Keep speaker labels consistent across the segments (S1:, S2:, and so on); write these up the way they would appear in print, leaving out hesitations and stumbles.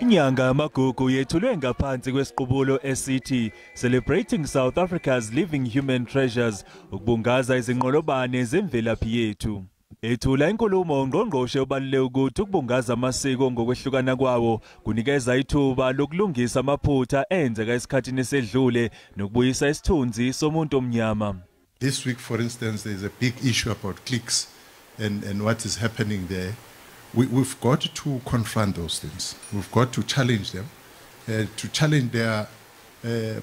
S1: Inyanga yamagugu yethulwe ngaphansi kwesiqubulo esithi Celebrating South Africa's Living Human Treasures, ukubungaza izinqolobane zemvelaphi yethu. Ethula inkulumo ngqongqoshe obalule ukuthi ukubungaza amasiko ngokwehlukana kwawo kunikeza ithuba lokulungisa amaphutha enzeka esikhathini esedlule nokubuyisa isithunzi somuntu omnyama.
S2: This week, for instance, there is a big issue about cliques and what is happening there. We've got to confront those things. We've got to challenge them, to challenge their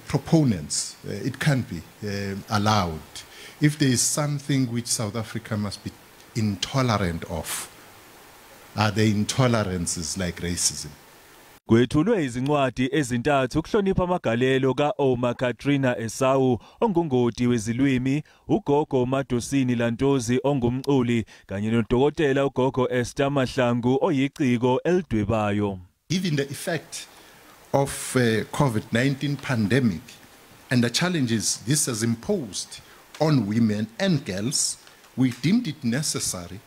S2: proponents. It can't be allowed. If there is something which South Africa must be intolerant of, are the intolerances like racism.
S1: Kwethulwe izincwadi ezintathu ukuhlonipha amagalelo ka-Oma Katrina Esau ongungoti wezilwimi, ugogo Madosini Lantozi ongumculi kanye nodokotela ugogo Esther Mahlangu oyiciko elidwebayo.
S2: Given the effect of COVID-19 pandemic and the challenges this has imposed on women and girls, we deemed it necessary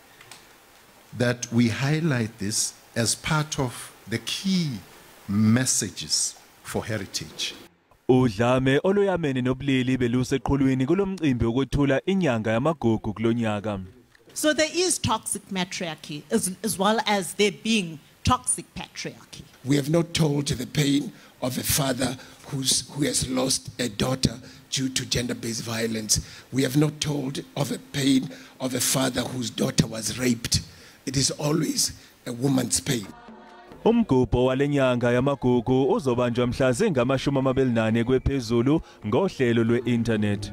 S2: that we highlight this as part of the key messages for heritage.
S1: Udlame oluyamene nobulili beluseqhulwini kulomcimbi wokuthula inyanga yamagugu kulonyaka.
S3: So there is toxic matriarchy as well as there being toxic patriarchy.
S4: We have not told the pain of a father who has lost a daughter due to gender-based violence. We have not told of the pain of a father whose daughter was raped. It is always a woman's pain.
S1: Umgubho walenyanga yamagugu uzobanjwa mhla zingama-24 kwephezulu ngohlelo lwe-internet.